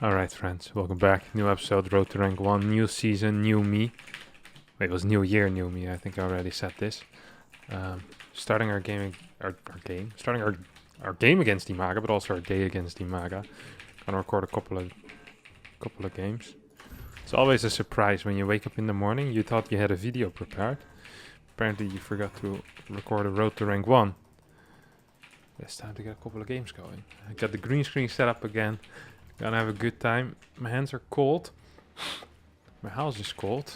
Alright friends, welcome back. New episode, Road to Rank 1, new season, new me. Wait, it was new year, new me, I think I already said this. Starting our game, starting our game against Dimaga, but also our day against Dimaga. Gonna record a couple of games. It's always a surprise when you wake up in the morning, you thought you had a video prepared. Apparently you forgot to record a Road to Rank 1. It's time to get a couple of games going. I got the green screen set up again. Gonna have a good time. My hands are cold. My house is cold.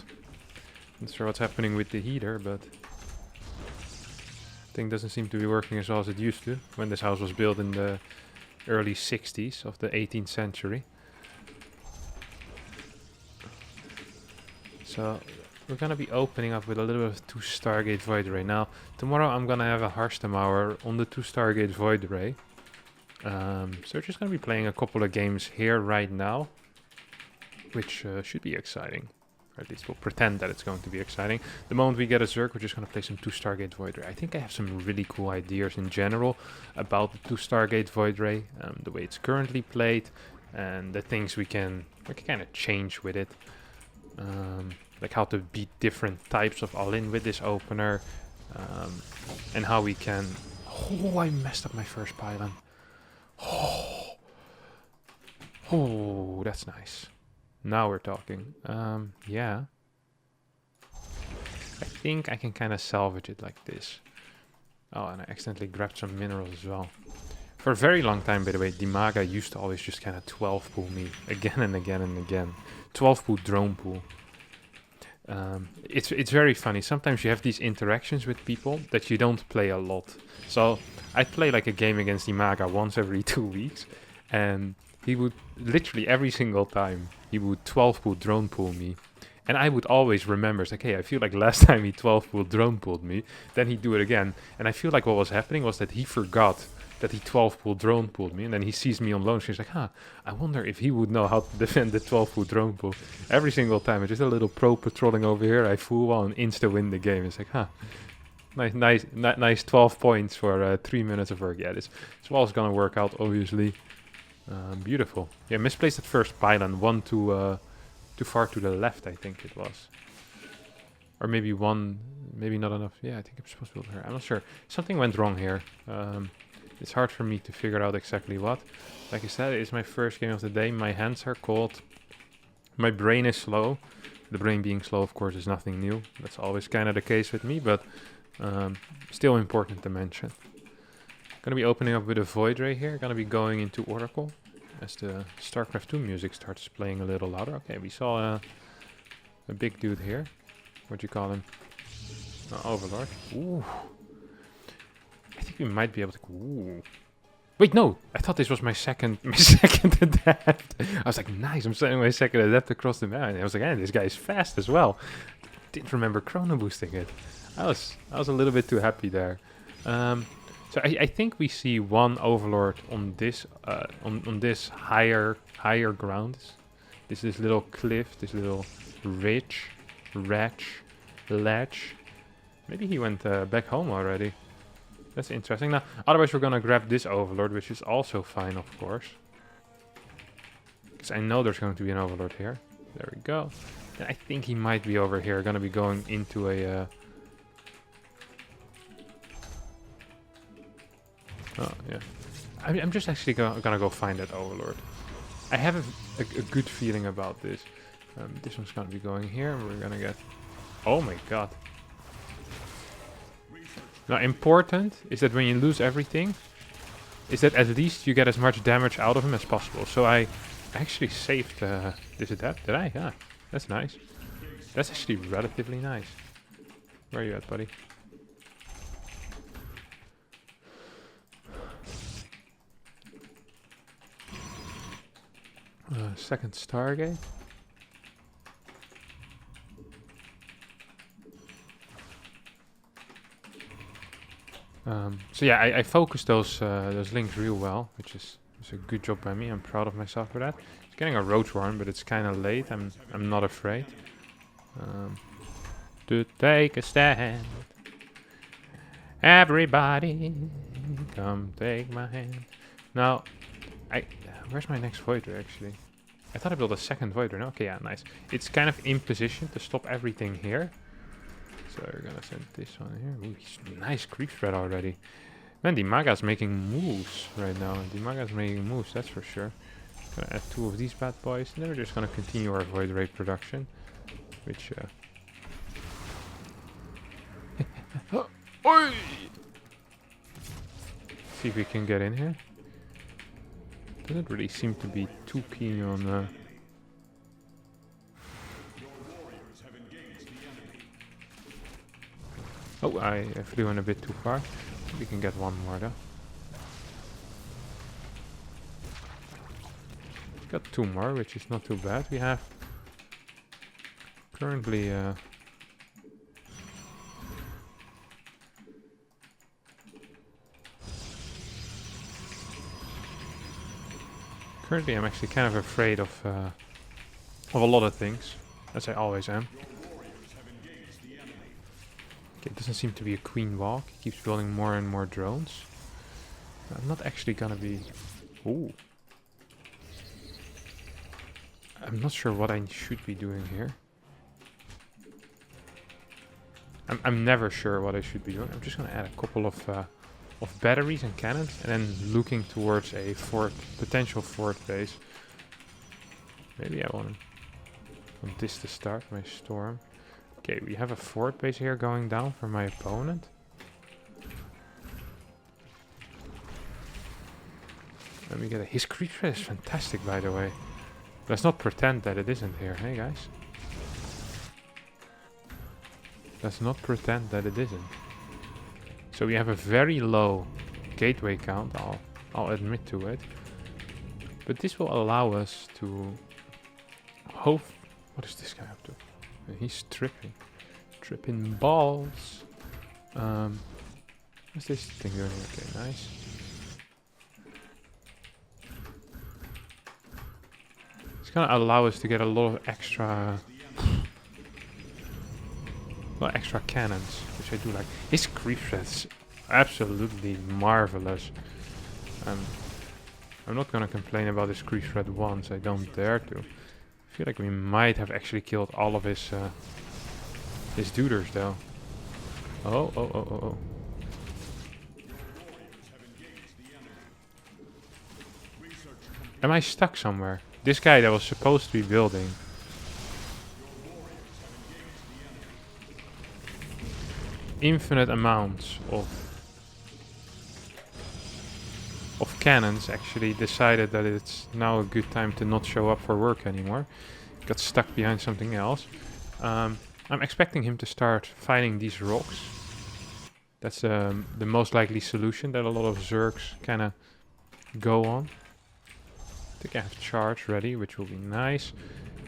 Not sure what's happening with the heater, but thing doesn't seem to be working as well as it used to when this house was built in the early 60s of the 18th century. So we're gonna be opening up with a little bit of 2 Stargate Void Ray. Now tomorrow I'm gonna have a Harstem hour on the 2 Stargate Void Ray. So we're just going to be playing a couple of games here right now, which should be exciting. Or at least we'll pretend that it's going to be exciting. The moment we get a Zerg, we're just going to play some 2 Stargate Void Ray. I think I have some really cool ideas in general about the 2 Stargate Void Ray, the way it's currently played, and the things we can kind of change with it. Like how to beat different types of all-in with this opener, and how we can... Oh, I messed up my first pylon. Oh, that's nice. Now we're talking. Yeah. I think I can kind of salvage it like this. Oh, and I accidentally grabbed some minerals as well. For a very long time, by the way, Dimaga used to always just kind of 12 pull me again and again and again. 12 pull drone pull. It's very funny. Sometimes you have these interactions with people that you don't play a lot. So I'd play like a game against Dimaga once every 2 weeks, and he would literally every single time he would 12 pull drone pull me, and I would always remember, it's like, hey, I feel like last time he 12 pull drone pulled me, then he'd do it again, and I feel like what was happening was that he forgot that he 12 pull drone pulled me, and then he sees me on launch, and he's like, I wonder if he would know how to defend the 12 pull drone pull. Every single time, it's just a little pro patrolling over here, I full well and insta win the game. It's like, nice 12 points for 3 minutes of work. Yeah, this wall's gonna work out, obviously. Beautiful. Yeah, misplaced at first pylon, one too far to the left, I think it was. Or maybe one, maybe not enough. Yeah, I think I'm supposed to build here. I'm not sure. Something went wrong here. It's hard for me to figure out exactly what. Like I said, it's my first game of the day. My hands are cold. My brain is slow. The brain being slow, of course, is nothing new. That's always kind of the case with me, but still important to mention. Gonna be opening up with a Void Ray here. Gonna be going into Oracle as the StarCraft 2 music starts playing a little louder. Okay, we saw a big dude here. What'd you call him? Overlord. Ooh. I think we might be able to... Ooh. Wait, no! I thought this was my second adept. I was like, nice, I'm sending my second adept across the map. And I was like, this guy is fast as well. Didn't remember chrono boosting it. I was a little bit too happy there. So I think we see one Overlord on this on this higher ground. This little cliff, this little ledge. Maybe he went back home already. That's interesting. Now, otherwise we're gonna grab this Overlord, which is also fine, of course. Because I know there's going to be an Overlord here. There we go. And I think he might be over here, gonna be going into a... Oh, yeah. I'm just actually gonna go find that Overlord. I have a good feeling about this. This one's gonna be going here, and we're gonna get... Oh my god. Now, important is that when you lose everything, is that at least you get as much damage out of him as possible. So I actually saved this adept, did I? Yeah, that's nice. That's actually relatively nice. Where are you at, buddy? Second Stargate. So yeah, I focused those links real well, which is a good job by me. I'm proud of myself for that. It's getting a roach warm, but it's kind of late. I'm not afraid to take a stand. Everybody, come take my hand. Now, where's my next Void Ray, actually? I thought I built a second void drone. Okay, yeah, nice. It's kind of in position to stop everything here. So we're gonna send this one here. Ooh, he's nice creep spread already. Man, Dimaga's making moves right now. Dimaga's making moves, that's for sure. Gonna add 2 of these bad boys. And then we're just gonna continue our void ray production. Which, Oi! See if we can get in here. Doesn't really seem to be too keen on... Oh, I flew in a bit too far. We can get one more though. Got 2 more, which is not too bad. We have currently I'm actually kind of afraid of a lot of things, as I always am. Okay, it doesn't seem to be a queen walk. He keeps building more and more drones. I'm not actually gonna be... Ooh. I'm not sure what I should be doing here. I'm never sure what I should be doing. I'm just gonna add a couple of batteries and cannons, and then looking towards a potential fort base. Maybe I want this to start my storm. Okay, we have a fort base here going down for my opponent. Let me get his creature is fantastic, by the way. Let's not pretend that it isn't here, hey guys. Let's not pretend that it isn't. So we have a very low gateway count, I'll admit to it. But this will allow us to hope... What is this guy up to? He's tripping. Tripping balls. What's this thing doing? Okay, nice. It's gonna allow us to get a lot of extra... well, extra cannons, which I do like. His creep threat's absolutely marvelous. I'm not gonna complain about his creep threat once, I don't dare to. I feel like we might have actually killed all of his duders though. Oh. Am I stuck somewhere? This guy that was supposed to be building. Infinite amounts of cannons actually decided that it's now a good time to not show up for work anymore. Got stuck behind something else. I'm expecting him to start fighting these rocks. That's the most likely solution that a lot of Zergs kind of go on. I think I have charge ready, which will be nice.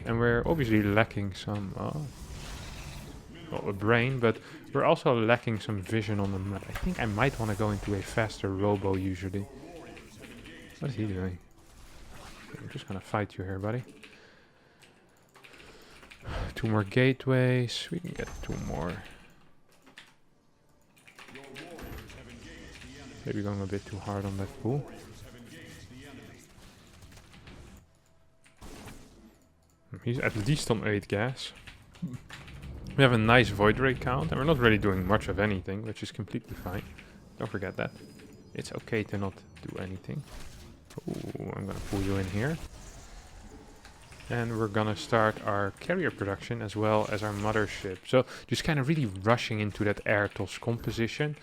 And we're obviously lacking some... well, a brain, but we're also lacking some vision on the map. I think I might want to go into a faster robo usually. What is he doing? I'm just gonna fight you here, buddy. 2 more gateways. We can get 2 more. Maybe going a bit too hard on that pool. He's at least on 8 gas. We have a nice void ray count, and we're not really doing much of anything, which is completely fine. Don't forget that. It's okay to not do anything. Ooh, I'm gonna pull you in here. And we're gonna start our carrier production as well as our mothership. So just kind of really rushing into that Airtos composition.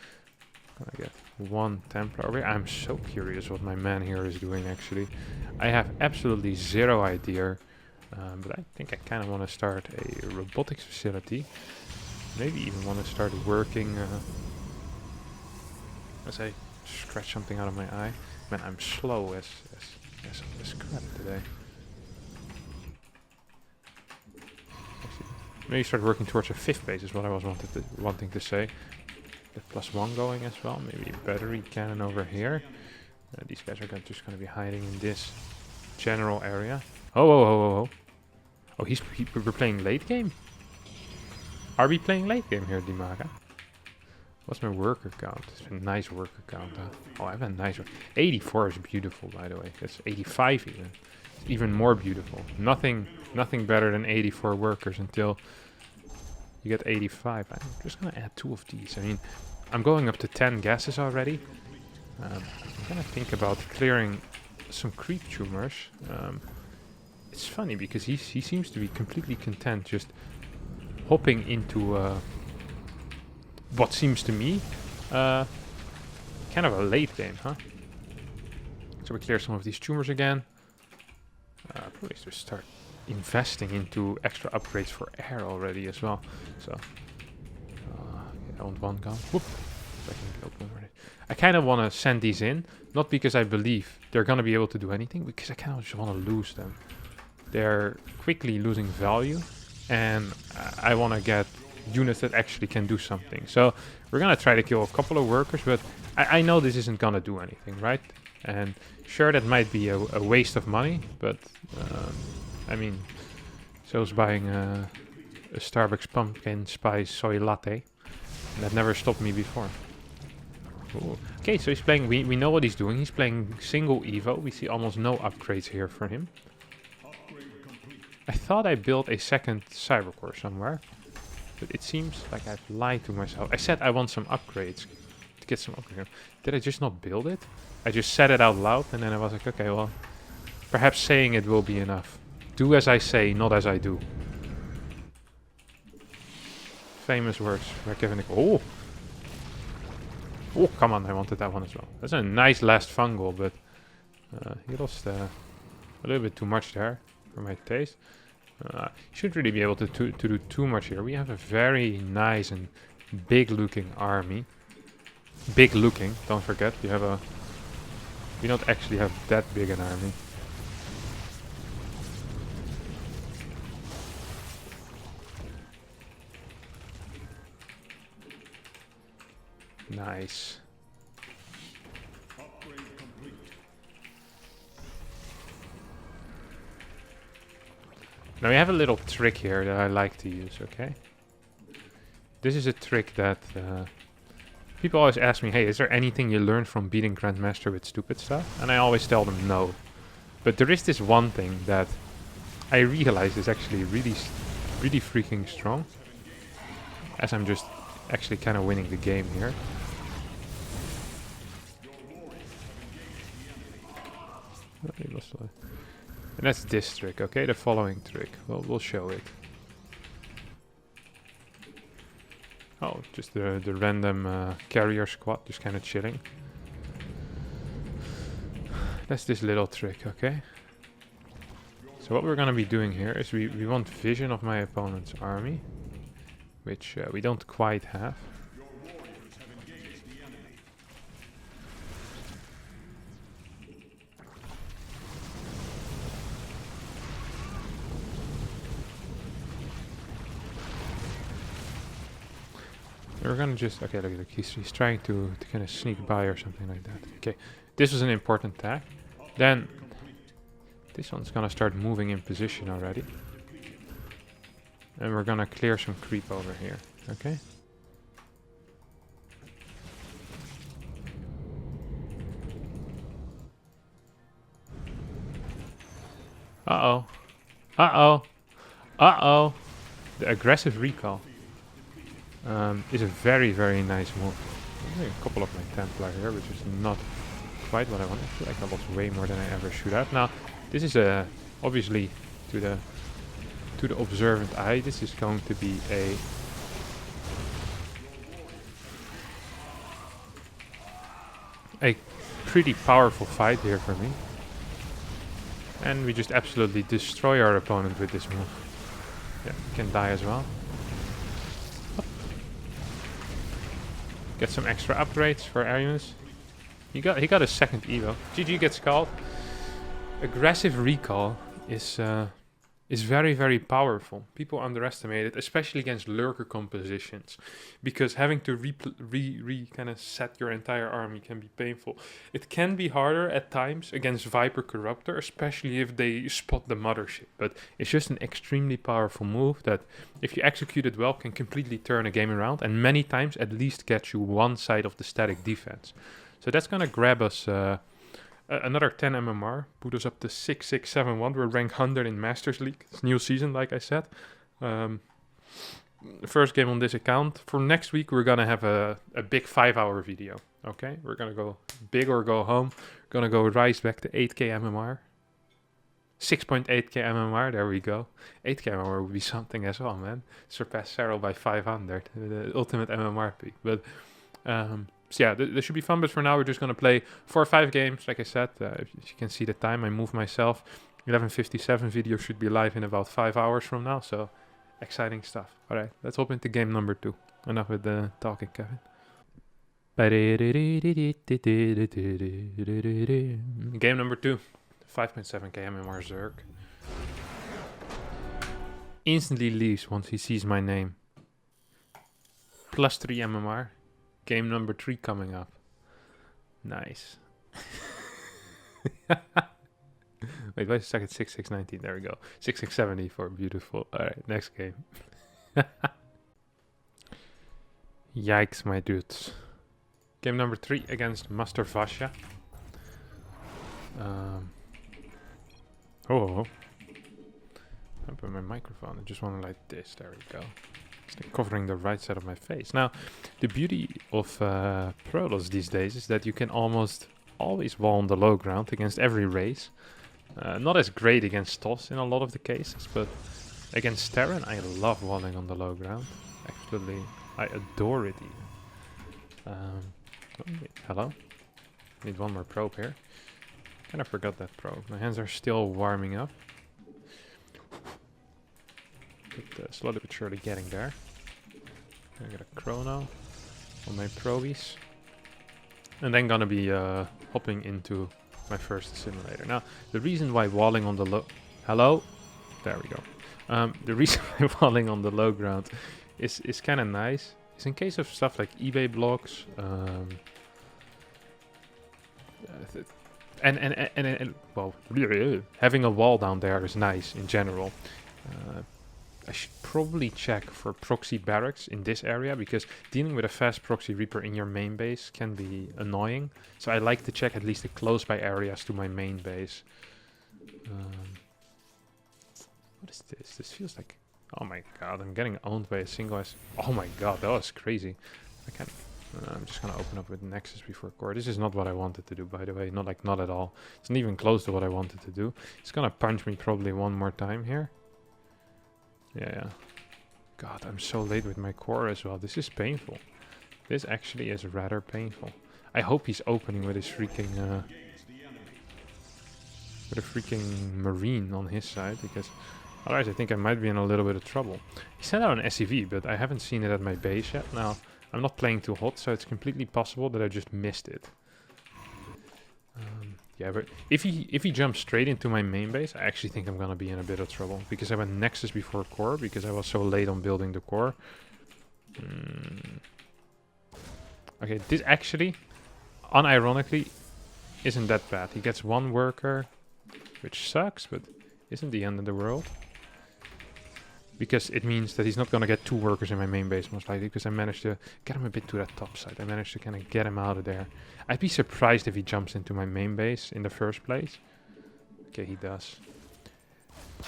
Gonna get 1 Templar over here. I'm so curious what my man here is doing actually. I have absolutely zero idea. But I think I kind of want to start a robotics facility. Maybe even want to start working as I scratch something out of my eye. Man, I'm slow as crap today. Maybe start working towards a 5th base is what I was wanting to say. Get +1 going as well. Maybe a battery cannon over here. These guys are just going to be hiding in this general area. Oh, we're playing late game? Are we playing late game here, Dimaga? What's my worker count? It's a nice worker count, huh? Oh, I have a nice one. 84 is beautiful, by the way. That's 85 even. It's even more beautiful. Nothing better than 84 workers until you get 85. I'm just gonna add 2 of these. I mean, I'm going up to 10 gases already. I'm gonna think about clearing some creep tumors. It's funny because he seems to be completely content just hopping into what seems to me kind of a late game, huh? So we clear some of these tumors again. Probably just start investing into extra upgrades for air already as well. So I want one gun. Whoop! So I can build one already. I kind of want to send these in, not because I believe they're going to be able to do anything, because I kind of just want to lose them. They're quickly losing value, and I want to get units that actually can do something. So we're going to try to kill a couple of workers, but I know this isn't going to do anything, right? And sure, that might be a waste of money, but I mean, so's buying a Starbucks pumpkin spice soy latte. And that never stopped me before. Ooh. Okay, so he's playing, we know what he's doing. He's playing single Evo. We see almost no upgrades here for him. I thought I built a second cybercore somewhere, but it seems like I've lied to myself. I said I want some upgrades, to get some upgrades. Did I just not build it? I just said it out loud, and then I was like, okay, well, perhaps saying it will be enough. Do as I say, not as I do. Famous words. Oh! Oh, come on, I wanted that one as well. That's a nice last fungal, but he lost a little bit too much there for my taste. Shouldn't really be able to do too much here. We have a very nice and big looking army. Big looking, don't forget. We don't actually have that big an army. Nice. Now we have a little trick here that I like to use, okay? This is a trick that people always ask me, hey, is there anything you learned from beating Grandmaster with stupid stuff? And I always tell them no. But there is this one thing that I realize is actually really freaking strong. As I'm just actually kind of winning the game here. And that's this trick, okay? The following trick. Well, we'll show it. Oh, just the random carrier squad, just kind of chilling. That's this little trick, okay? So what we're going to be doing here is we want vision of my opponent's army, which we don't quite have. We're gonna just, okay, look, he's trying to kind of sneak by or something like that. Okay, this was an important tag. Then this one's gonna start moving in position already. And we're gonna clear some creep over here, okay? Uh-oh. Uh-oh. Uh-oh. The aggressive recall. Is a very, very nice move. A couple of my Templar here, which is not quite what I want. I feel like I lost way more than I ever should have. Now, this is obviously to the observant eye, this is going to be a pretty powerful fight here for me. And we just absolutely destroy our opponent with this move. Yeah, he can die as well. Get some extra upgrades for air units. He got a second Evo. GG gets called. Aggressive recall is very, very powerful. People underestimate it, especially against lurker compositions, because having to kind of set your entire army can be painful. It can be harder at times against Viper Corruptor, especially if they spot the mothership, but it's just an extremely powerful move that, if you execute it well, can completely turn a game around, and many times at least get you one side of the static defense. So that's gonna grab us a Another 10 MMR put us up to 6671. We're ranked 100 in Masters League. It's new season, like I said. First game on this account. For next week, we're gonna have a big 5-hour video. Okay, we're gonna go big or go home. We're gonna go rise back to 8k MMR. 6.8k MMR, there we go. 8k MMR would be something as well, man. Surpass Cyril by 500, the ultimate MMR peak. But so yeah, this should be fun. But for now, we're just gonna play 4 or 5 games. Like I said, if you can see the time, I moved myself. 11:57 video should be live in about 5 hours from now. So exciting stuff. All right, let's hop into game number 2. Enough with the talking, Kevin. Game number 2. 5.7k MMR Zerg. Instantly leaves once he sees my name. Plus 3 MMR. Game number 3 coming up. Nice. Wait, wait a second. 6619. There we go. 6674. Beautiful. Alright, next game. Yikes, my dudes. Game number 3 against MasterVasya. Oh. Open my microphone. I just want to like this. There we go. It's covering the right side of my face. Now, the beauty of Prolos these days is that you can almost always wall on the low ground against every race. Not as great against Toss in a lot of the cases, but against Terran, I love walling on the low ground. Actually, I adore it even. Hello? Need one more probe here. Kind of forgot that probe. My hands are still warming up. But slowly but surely getting there. I got a chrono on my probies. And then gonna be hopping into my first simulator. Now, the reason why walling on the low... Hello? There we go. The reason why walling on the low ground is kind of nice. Is in case of stuff like eBay blocks. And well, having a wall down there is nice in general. I should probably check for proxy barracks in this area, because dealing with a fast proxy reaper in your main base can be annoying. So I like to check at least the close by areas to my main base. What is this? This feels like... Oh my god, I'm getting owned by a single S. Oh my god, that was crazy. I can't... I'm just gonna open up with Nexus before core. This is not what I wanted to do, by the way. Not at all. It's not even close to what I wanted to do. It's gonna punch me probably one more time here. Yeah. God, I'm so late with my core as well. This is painful. This actually is rather painful. I hope he's opening with his freaking... with a freaking Marine on his side, because otherwise I think I might be in a little bit of trouble. He sent out an SCV, but I haven't seen it at my base yet. Now, I'm not playing too hot, so it's completely possible that I just missed it. Yeah, but if he jumps straight into my main base, I actually think I'm gonna be in a bit of trouble, because I went Nexus before core, because I was so late on building the core. Okay, this actually, unironically, isn't that bad. He gets one worker, which sucks, but isn't the end of the world. Because it means that he's not gonna get 2 workers in my main base, most likely, because I managed to get him a bit to that top side. I managed to kind of get him out of there. I'd be surprised if he jumps into my main base in the first place. Okay, he does.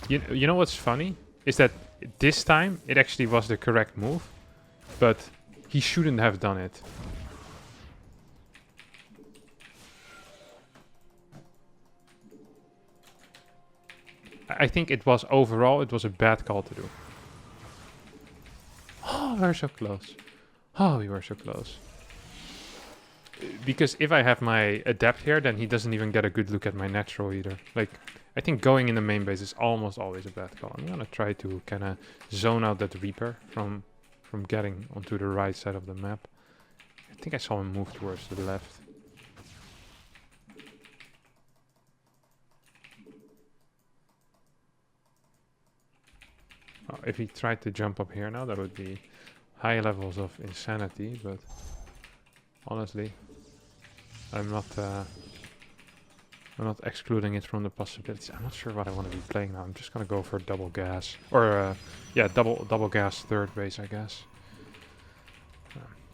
You know what's funny? Is that this time, it actually was the correct move, but he shouldn't have done it. I think it was overall, it was a bad call to do. Oh, we're so close. Oh, we were so close. Because if I have my adept here, then he doesn't even get a good look at my natural either. Like, I think going in the main base is almost always a bad call. I'm gonna try to kind of zone out that Reaper from getting onto the right side of the map. I think I saw him move towards the left. If he tried to jump up here now, that would be high levels of insanity, but honestly, I'm not excluding it from the possibilities. I'm not sure what I want to be playing now. I'm just gonna go for double gas, or yeah, double gas third base, I guess.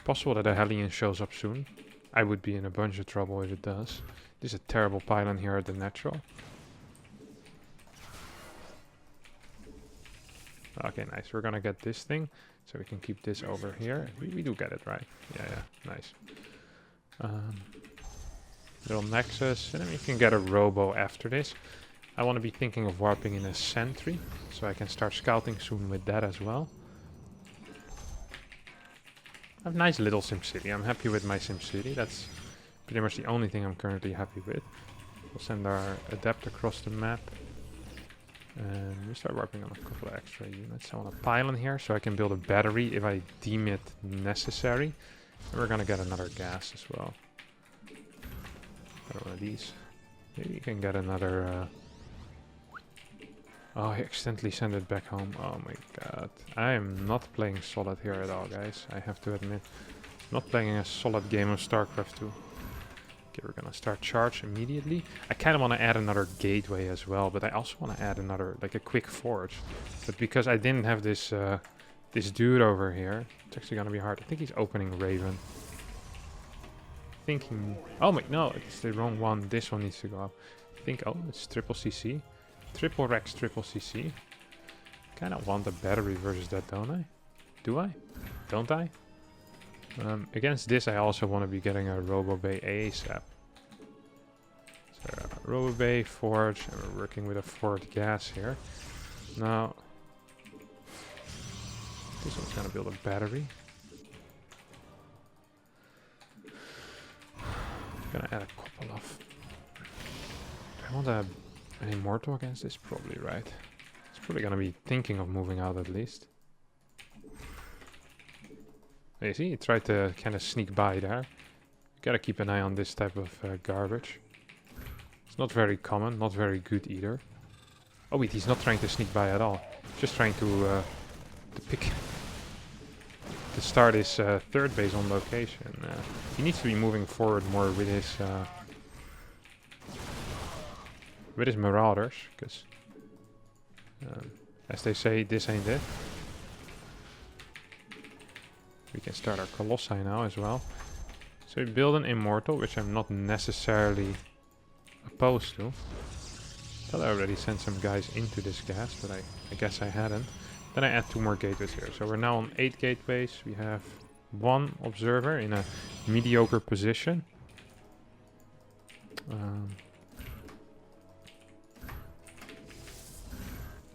Possible that a Hellion shows up soon. I would be in a bunch of trouble if it does. This is a terrible pylon here at the natural. Okay, nice. We're gonna get this thing, so we can keep this over here. We do get it, right? Yeah, nice. Little nexus, and then we can get a robo after this. I want to be thinking of warping in a sentry, so I can start scouting soon with that as well. I have a nice little SimCity. I'm happy with my SimCity. That's pretty much the only thing I'm currently happy with. We'll send our adept across the map. And we start working on a couple of extra units. I want a pylon here so I can build a battery if I deem it necessary. And we're gonna get another gas as well. Got one of these. Maybe you can get another... Oh, I accidentally sent it back home. Oh my god. I am not playing solid here at all, guys. I have to admit. Not playing a solid game of StarCraft 2. Okay, we're gonna start charge immediately. I kind of want to add another gateway as well, but I also want to add another, like a quick forge. But because I didn't have this this dude over here, it's actually gonna be hard. I think he's opening Raven. Thinking, oh my, no, it's the wrong one. This one needs to go up. I think, oh, it's triple CC. Triple Rex, triple CC. Kind of want a battery versus that, don't I? Do I? Don't I? Against this, I also want to be getting a Robo Bay ASAP. So, Robo Bay, Forge, and we're working with a Forge gas here. Now, this one's gonna build a battery. Gonna add a couple of... I want an Immortal against this, probably, right? It's probably gonna be thinking of moving out at least. You see, he tried to kind of sneak by there. Gotta keep an eye on this type of garbage. It's not very common, not very good either. Oh wait, he's not trying to sneak by at all. Just trying to pick... to start his third base on location. He needs to be moving forward more with his marauders, because as they say, this ain't it. We can start our Colossi now as well. So we build an Immortal, which I'm not necessarily opposed to. Thought I already sent some guys into this gas, but I guess I hadn't. Then I add 2 more gateways here. So we're now on 8 gateways. We have 1 observer in a mediocre position.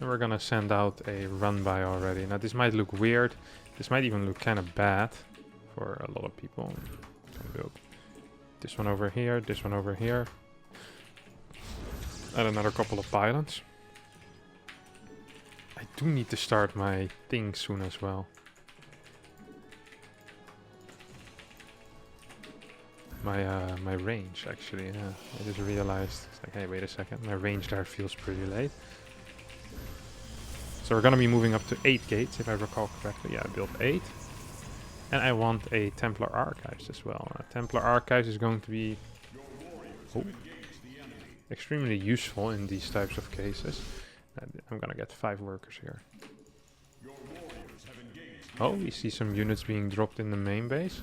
And we're gonna send out a run-by already. Now this might look weird. This might even look kind of bad for a lot of people. So build this one over here, this one over here. And another couple of pylons. I do need to start my thing soon as well. My range, actually, yeah. I just realized, it's like, hey, wait a second, my range there feels pretty late. So we're gonna be moving up to 8 gates, if I recall correctly. Yeah, I built 8. And I want a Templar Archives as well. Templar Archives is going to be extremely useful in these types of cases. I'm gonna get 5 workers here. Oh, we see some units being dropped in the main base.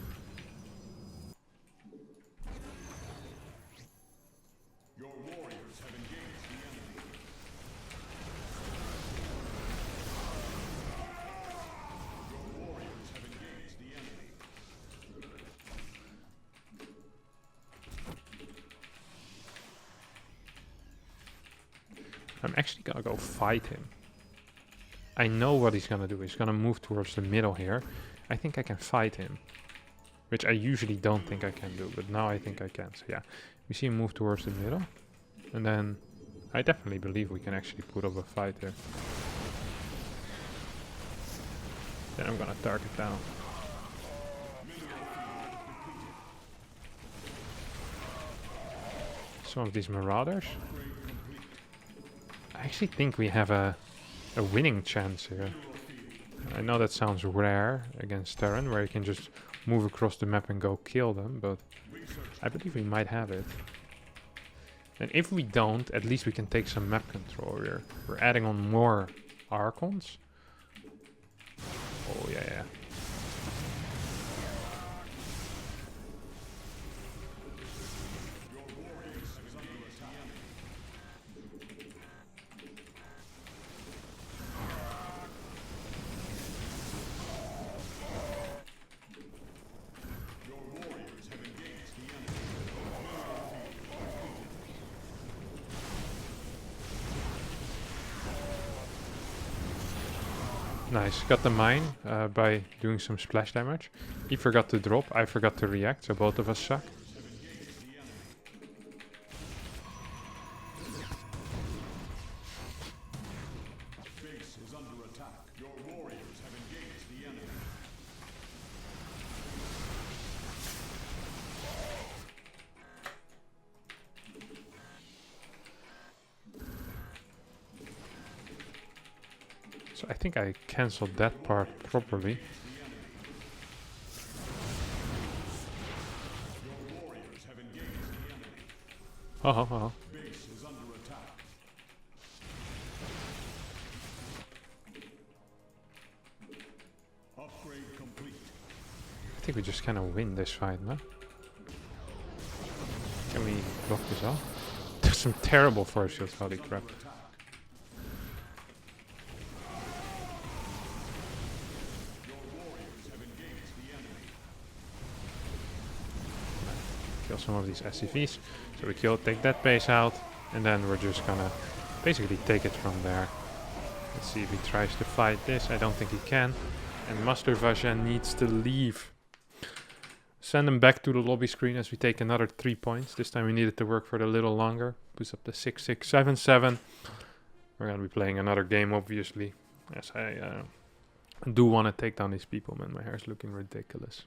I'm actually gonna go fight him. I know what he's gonna do. He's gonna move towards the middle here. I think I can fight him. Which I usually don't think I can do, but now I think I can. So yeah, we see him move towards the middle. And then I definitely believe we can actually put up a fight here. Then I'm gonna target down. Some of these marauders. I actually think we have a winning chance here. I know that sounds rare against Terran, where you can just move across the map and go kill them, but I believe we might have it. And if we don't, at least we can take some map control here. We're adding on more Archons. Oh yeah. Nice. Got the mine by doing some splash damage. He forgot to drop. I forgot to react, so both of us suck. So I think I cancelled that part properly. Oh. I think we just kind of win this fight, no? Can we block this off? There's some terrible force shields, holy crap. Kill some of these SCVs. So we take that base out, and then we're just gonna basically take it from there. Let's see if he tries to fight this. I don't think he can. And MasterVasya needs to leave. Send him back to the lobby screen as we take another 3 points. This time we needed to work for it a little longer. Puts up to 6-6, 7-7. We're gonna be playing another game, obviously. Yes, I do want to take down these people, man. My hair's looking ridiculous.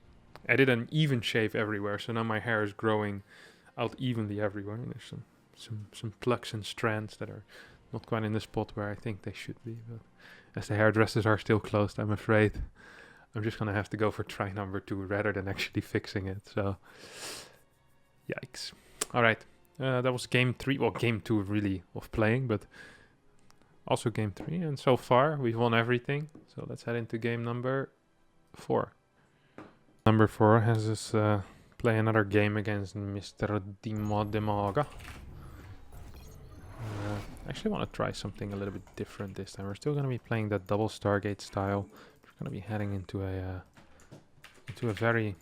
I did an even shave everywhere, so now my hair is growing out evenly everywhere. And there's some plucks and strands that are not quite in the spot where I think they should be. But as the hairdressers are still closed, I'm afraid I'm just gonna have to go for try number 2 rather than actually fixing it. So, yikes. All right, that was game 3. Well, game 2 really of playing, but also game 3. And so far we've won everything. So let's head into game number 4. Number 4 has us play another game against Mr. Dimaga. I actually want to try something a little bit different this time. We're still going to be playing that double Stargate style. We're going to be heading into a very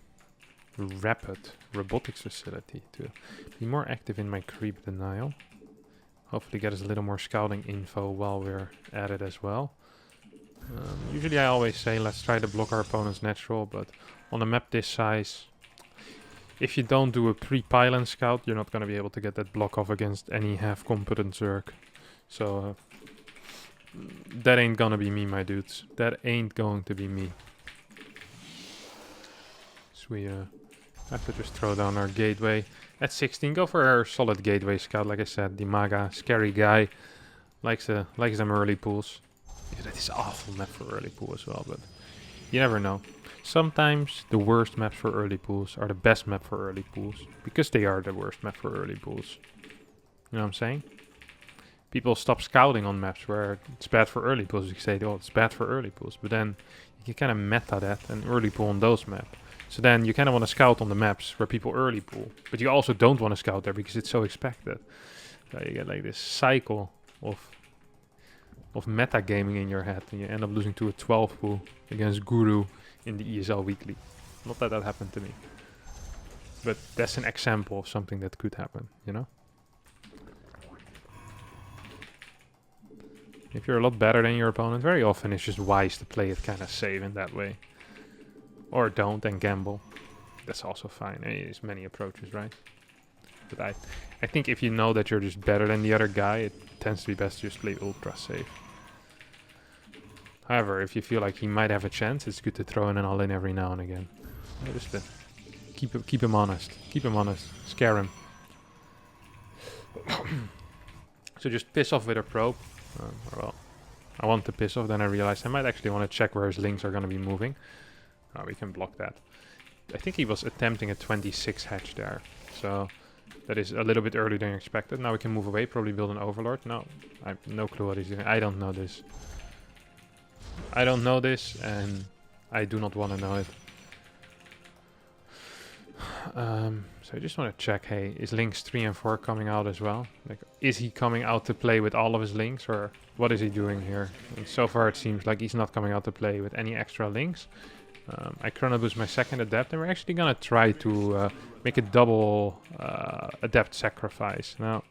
rapid robotics facility to be more active in my creep denial. Hopefully get us a little more scouting info while we're at it as well. Usually I always say let's try to block our opponent's natural, but on a map this size, if you don't do a pre-pylon scout, you're not going to be able to get that block off against any half-competent Zerg. So that ain't gonna be me, my dudes. That ain't going to be me. So we have to just throw down our gateway. At 16, go for our solid gateway scout. Like I said, Dimaga, scary guy. Likes them early pools. Yeah, that is awful map for early pool as well, but you never know. Sometimes the worst maps for early pools are the best map for early pools, because they are the worst map for early pools. You know what I'm saying? People stop scouting on maps where it's bad for early pools. You say, oh, it's bad for early pools, but then you can kind of meta that and early pool on those maps. So then you kind of want to scout on the maps where people early pool, but you also don't want to scout there because it's so expected. So you get like this cycle of meta gaming in your head, and you end up losing to a 12 pool against Guru in the ESL weekly. Not that that happened to me, but that's an example of something that could happen, you know? If you're a lot better than your opponent, very often it's just wise to play it kind of safe in that way. Or don't and gamble. That's also fine. There's many approaches, right? But I think if you know that you're just better than the other guy, it tends to be best to just play ultra safe. However, if you feel like he might have a chance, it's good to throw in an all-in every now and again. Just to keep him honest. Keep him honest. Scare him. So just piss off with a probe. Well, I want to piss off, then I realized I might actually want to check where his links are going to be moving. We can block that. I think he was attempting a 26 hatch there. So that is a little bit earlier than expected. Now we can move away, probably build an overlord. No, I have no clue what he's doing. I don't know this. I don't know this, and I do not want to know it. So I just want to check, hey, is links 3 and 4 coming out as well? Like, is he coming out to play with all of his links, or what is he doing here? And so far it seems like he's not coming out to play with any extra links. I chrono boost my second adept, and we're actually gonna try to make a double adept sacrifice. Now,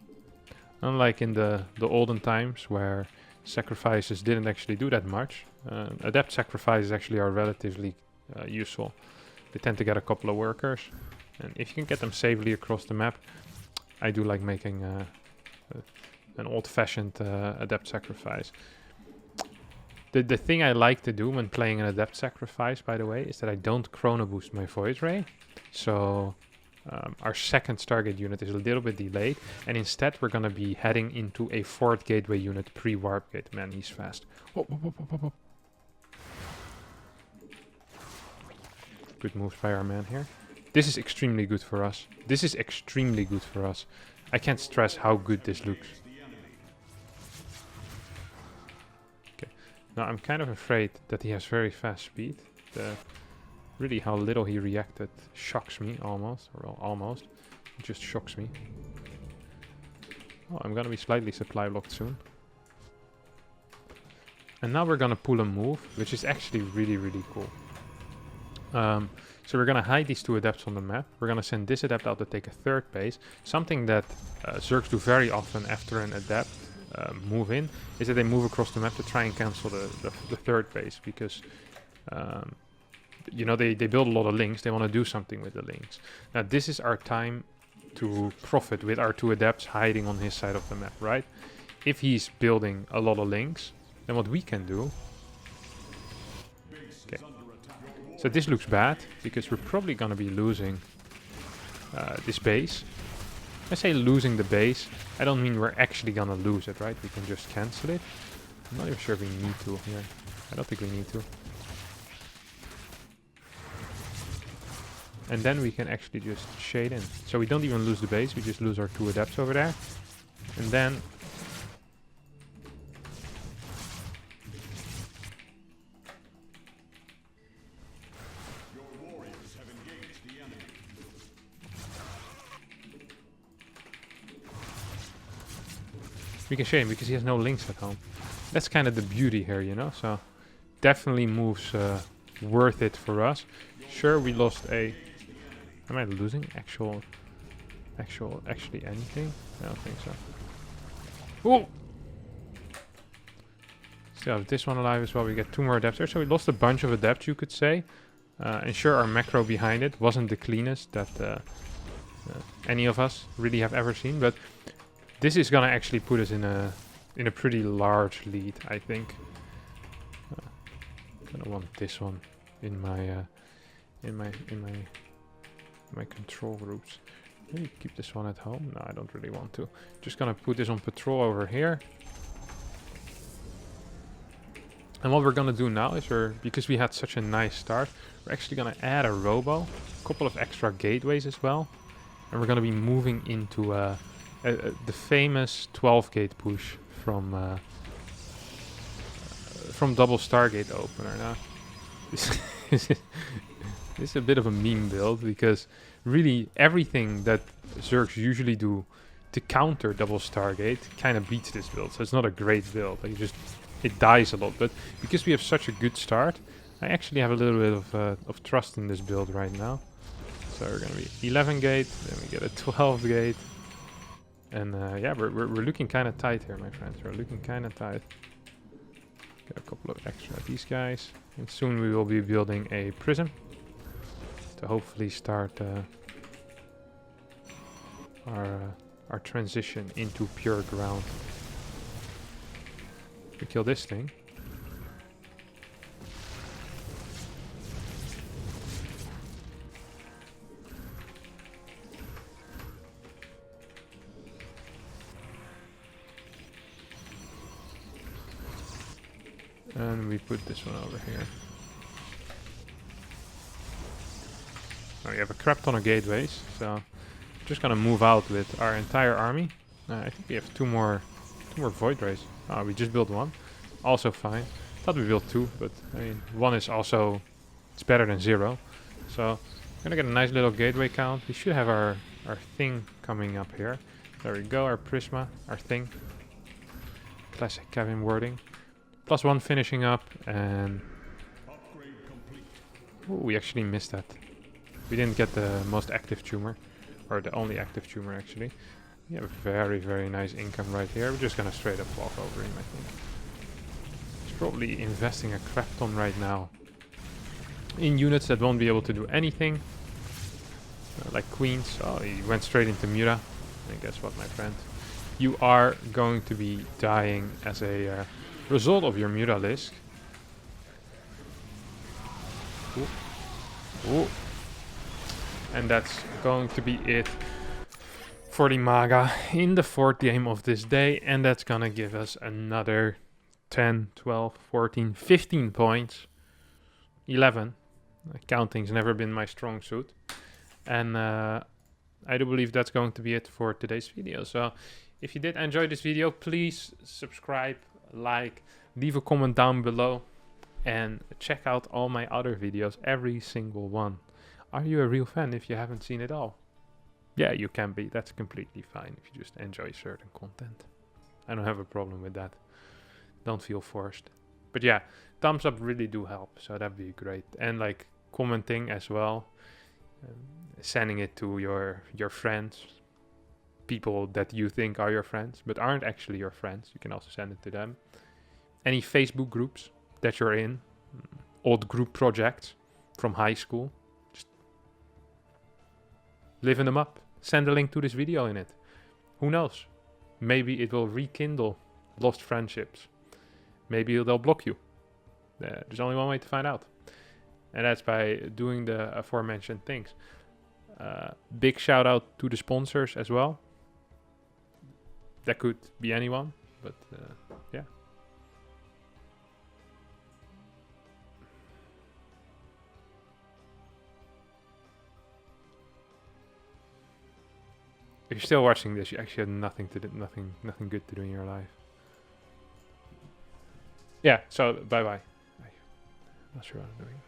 unlike in the olden times where sacrifices didn't actually do that much. Adept sacrifices actually are relatively useful. They tend to get a couple of workers, and if you can get them safely across the map, I do like making an old-fashioned adept sacrifice. The thing I like to do when playing an adept sacrifice, by the way, is that I don't chrono boost my void ray. So our second Stargate unit is a little bit delayed, and instead we're gonna be heading into a fourth gateway unit pre-warp gate. Man, he's fast. Whoop, whoop, whoop, whoop, whoop. Good moves by our man here. This is extremely good for us. This is extremely good for us. I can't stress how good this looks. Okay. Now I'm kind of afraid that he has very fast speed. Really how little he reacted shocks me almost. Well, almost. It just shocks me. Oh, I'm gonna be slightly supply blocked soon. And now we're gonna pull a move, which is actually really, really cool. So we're gonna hide these two adepts on the map. We're gonna send this adept out to take a third base. Something that Zergs do very often after an adept move in is that they move across the map to try and cancel the third base, because you know, they build a lot of links. They want to do something with the links. Now this is our time to profit with our two adepts hiding on his side of the map, right? If he's building a lot of links, then what we can do... Okay. So this looks bad, because we're probably going to be losing this base. I say losing the base, I don't mean we're actually going to lose it, right? We can just cancel it. I'm not even sure if we need to here. I don't think we need to. And then we can actually just shade in. So we don't even lose the base, we just lose our two adepts over there. And then... we can shade him because he has no links at home. That's kind of the beauty here, you know? So definitely moves worth it for us. Sure, we lost a... Am I losing actually anything? I don't think so. Oh! Still have this one alive as well. We get two more adepts there. So we lost a bunch of adepts, you could say. And sure, our macro behind it wasn't the cleanest that any of us really have ever seen. But this is gonna actually put us in a pretty large lead, I think. Gonna want this one in my control groups. Maybe keep this one at home. No, I don't really want to. Just gonna put this on patrol over here. And what we're gonna do now is because we had such a nice start, we're actually gonna add a robo, a couple of extra gateways as well, and we're gonna be moving into the famous 12 gate push from double Stargate opener. Now, this is a bit of a meme build, because really everything that Zergs usually do to counter double Stargate kind of beats this build. So it's not a great build. Like it dies a lot. But because we have such a good start, I actually have a little bit of trust in this build right now. So we're gonna be 11 gate, then we get a 12 gate, and yeah, we're looking kind of tight here, my friends. We're looking kind of tight. Get a couple of extra of these guys, and soon we will be building a prism to hopefully start our transition into pure ground. We kill this thing. And we put this one over here. Now we have a crap ton of gateways, so I'm just gonna move out with our entire army. I think we have two more void rays. Oh, we just built one. Also fine. Thought we built two, but I mean, one is also, it's better than 0. So we're gonna get a nice little gateway count. We should have our thing coming up here. There we go, our prisma, our thing. Classic Kevin wording. +1 finishing up, and ooh, we actually missed that. We didn't get the most active tumor, or the only active tumor actually. We have a very, very nice income right here. We're just gonna straight up walk over him, I think. probably investing a crap ton right now in units that won't be able to do anything. Like queens. Oh, he went straight into Mura. And guess what, my friend? You are going to be dying as a result of your Muralisk. Ooh. Ooh. And that's going to be it for Dimaga in the 4th game of this day. And that's gonna give us another 10, 12, 14, 15 points. 11. Counting's never been my strong suit. And I do believe that's going to be it for today's video. So if you did enjoy this video, please subscribe, like, leave a comment down below, and check out all my other videos, every single one. Are you a real fan if you haven't seen it all? Yeah, you can be. That's completely fine if you just enjoy certain content. I don't have a problem with that. Don't feel forced. But yeah, thumbs up really do help, so that'd be great. And like commenting as well, sending it to your friends, people that you think are your friends but aren't actually your friends. You can also send it to them. Any Facebook groups that you're in, old group projects from high school, just living them up. Send a link to this video in it. Who knows? Maybe it will rekindle lost friendships. Maybe they'll block you. There's only one way to find out, and that's by doing the aforementioned things. Big shout out to the sponsors as well. That could be anyone, but yeah. If you're still watching this, you actually had nothing good to do in your life. Yeah, so bye bye. I'm not sure what I'm doing.